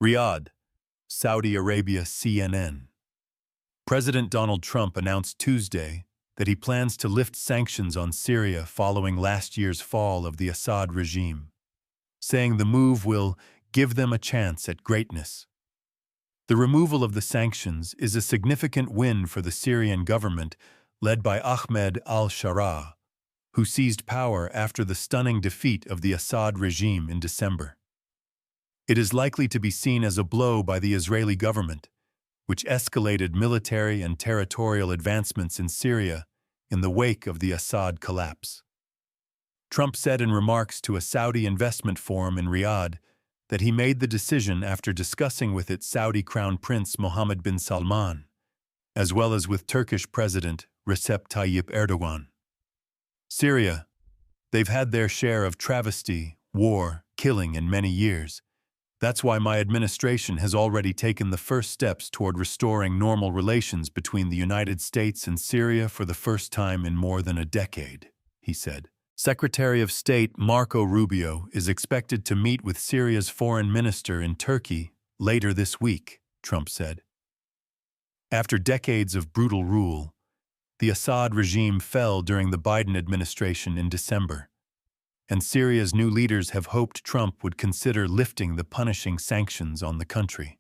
Riyadh, Saudi Arabia CNN. President Donald Trump announced Tuesday that he plans to lift sanctions on Syria following last year's fall of the Assad regime, saying the move will give them a chance at greatness. The removal of the sanctions is a significant win for the Syrian government led by Ahmed al-Sharaa, who seized power after the stunning defeat of the Assad regime in December. It is likely to be seen as a blow by the Israeli government, which escalated military and territorial advancements in Syria in the wake of the Assad collapse. Trump said in remarks to a Saudi investment forum in Riyadh that he made the decision after discussing with its Saudi Crown Prince Mohammed bin Salman, as well as with Turkish President Recep Tayyip Erdogan. Syria, they've had their share of travesty, war, killing in many years. That's why my administration has already taken the first steps toward restoring normal relations between the United States and Syria for the first time in more than a decade, he said. Secretary of State Marco Rubio is expected to meet with Syria's foreign minister in Turkey later this week, Trump said. After decades of brutal rule, the Assad regime fell during the Biden administration in December, and Syria's new leaders have hoped Trump would consider lifting the punishing sanctions on the country.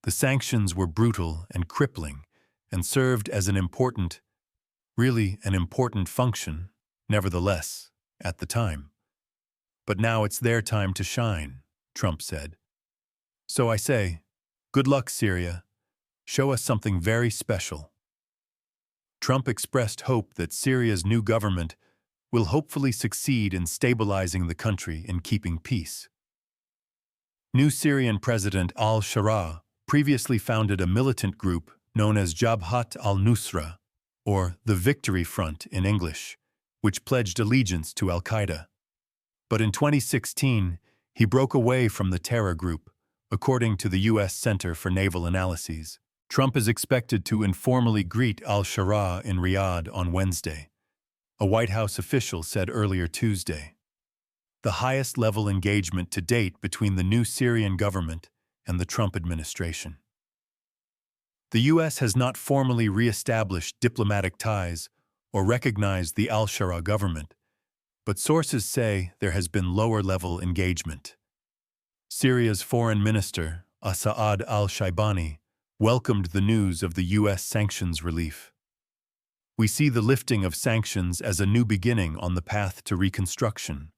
The sanctions were brutal and crippling and served as an important function, nevertheless, at the time. But now it's their time to shine, Trump said. So I say, good luck, Syria. Show us something very special. Trump expressed hope that Syria's new government will hopefully succeed in stabilizing the country and keeping peace. New Syrian President al-Sharaa previously founded a militant group known as Jabhat al-Nusra, or the Victory Front in English, which pledged allegiance to al-Qaeda. But in 2016, he broke away from the terror group, according to the U.S. Center for Naval Analyses. Trump is expected to informally greet al-Sharaa in Riyadh on Wednesday, a White House official said earlier Tuesday. The highest-level engagement to date between the new Syrian government and the Trump administration. The U.S. has not formally re-established diplomatic ties or recognized the al-Sharaa government, but sources say there has been lower-level engagement. Syria's foreign minister, Asa'ad al-Shaibani, welcomed the news of the U.S. sanctions relief. We see the lifting of sanctions as a new beginning on the path to reconstruction,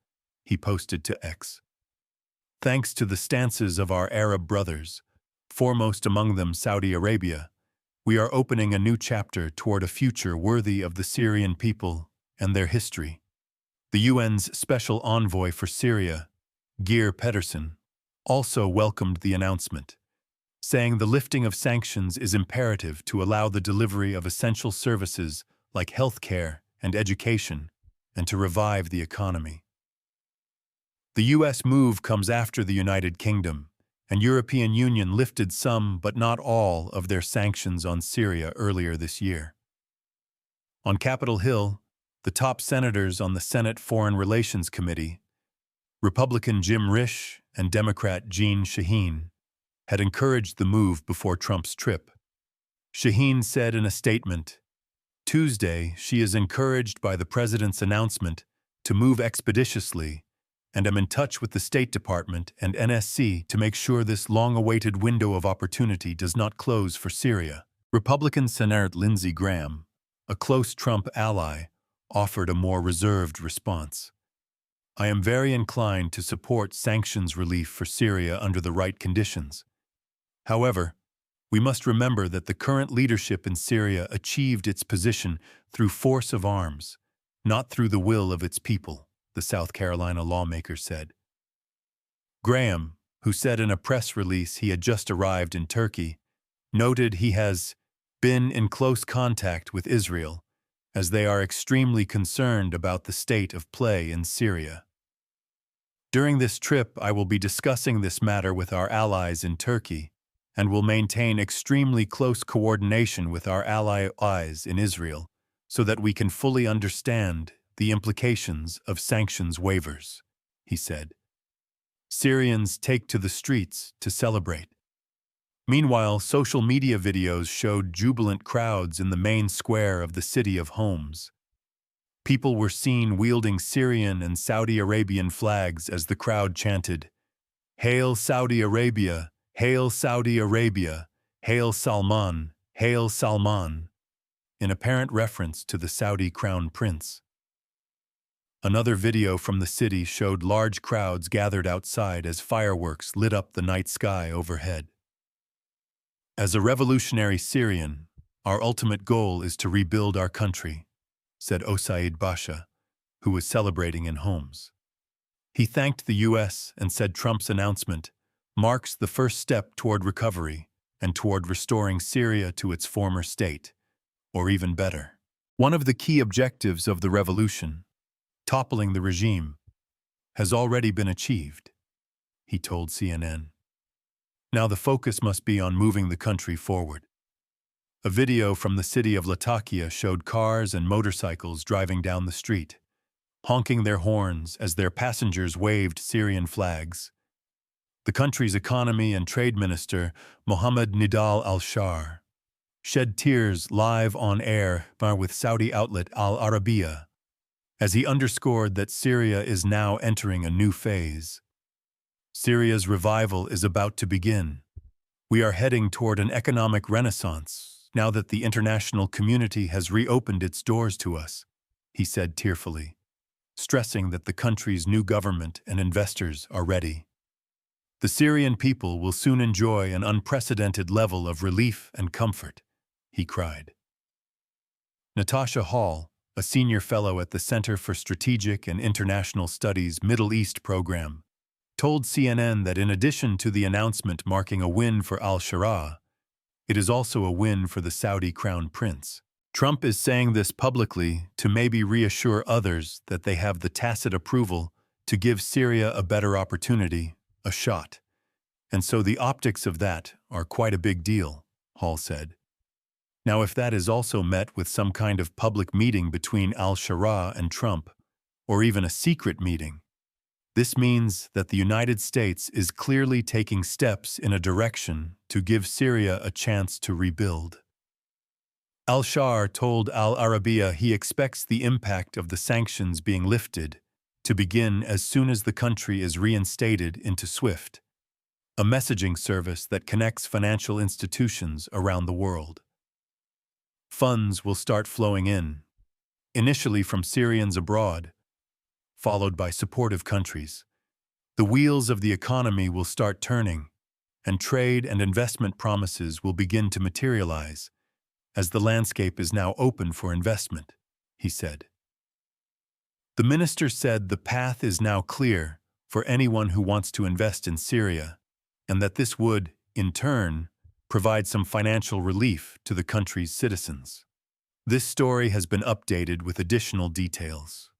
he posted to X. Thanks to the stances of our Arab brothers, foremost among them Saudi Arabia, we are opening a new chapter toward a future worthy of the Syrian people and their history. The UN's Special Envoy for Syria, Geir Pedersen, also welcomed the announcement, saying the lifting of sanctions is imperative to allow the delivery of essential services like health care and education, and to revive the economy. The U.S. move comes after the United Kingdom and European Union lifted some but not all of their sanctions on Syria earlier this year. On Capitol Hill, the top senators on the Senate Foreign Relations Committee, Republican Jim Risch and Democrat Jeanne Shaheen, had encouraged the move before Trump's trip. Shaheen said in a statement, Tuesday, she is encouraged by the president's announcement to move expeditiously, and am in touch with the State Department and NSC to make sure this long-awaited window of opportunity does not close for Syria. Republican Senator Lindsey Graham, a close Trump ally, offered a more reserved response. I am very inclined to support sanctions relief for Syria under the right conditions. However, we must remember that the current leadership in Syria achieved its position through force of arms, not through the will of its people, the South Carolina lawmaker said. Graham, who said in a press release he had just arrived in Turkey, noted he has been in close contact with Israel, as they are extremely concerned about the state of play in Syria. During this trip, I will be discussing this matter with our allies in Turkey, and will maintain extremely close coordination with our allies in Israel so that we can fully understand the implications of sanctions waivers, he said. Syrians take to the streets to celebrate. Meanwhile, social media videos showed jubilant crowds in the main square of the city of Homs. People were seen wielding Syrian and Saudi Arabian flags as the crowd chanted, "Hail Saudi Arabia! Hail Saudi Arabia! Hail Salman! Hail Salman!" in apparent reference to the Saudi crown prince. Another video from the city showed large crowds gathered outside as fireworks lit up the night sky overhead. "As a revolutionary Syrian, our ultimate goal is to rebuild our country," said Osaid Basha, who was celebrating in Homs. He thanked the U.S. and said Trump's announcement marks the first step toward recovery and toward restoring Syria to its former state, or even better. One of the key objectives of the revolution, toppling the regime, has already been achieved, he told CNN. Now the focus must be on moving the country forward. A video from the city of Latakia showed cars and motorcycles driving down the street, honking their horns as their passengers waved Syrian flags. The country's economy and trade minister, Mohammed Nidal al-Shar, shed tears live on air with Saudi outlet Al Arabiya, as he underscored that Syria is now entering a new phase. Syria's revival is about to begin. We are heading toward an economic renaissance now that the international community has reopened its doors to us, he said tearfully, stressing that the country's new government and investors are ready. The Syrian people will soon enjoy an unprecedented level of relief and comfort, he cried. Natasha Hall, a senior fellow at the Center for Strategic and International Studies Middle East program, told CNN that in addition to the announcement marking a win for al-Shara, it is also a win for the Saudi crown prince. Trump is saying this publicly to maybe reassure others that they have the tacit approval to give Syria a better opportunity, a shot. And so the optics of that are quite a big deal, Hall said. Now, if that is also met with some kind of public meeting between al-Shara and Trump, or even a secret meeting, this means that the United States is clearly taking steps in a direction to give Syria a chance to rebuild. Al-Shar told Al Arabiya he expects the impact of the sanctions being lifted to begin as soon as the country is reinstated into SWIFT, a messaging service that connects financial institutions around the world. Funds will start flowing in, initially from Syrians abroad, followed by supportive countries. The wheels of the economy will start turning, and trade and investment promises will begin to materialize, as the landscape is now open for investment, he said. The minister said the path is now clear for anyone who wants to invest in Syria, and that this would, in turn, provide some financial relief to the country's citizens. This story has been updated with additional details.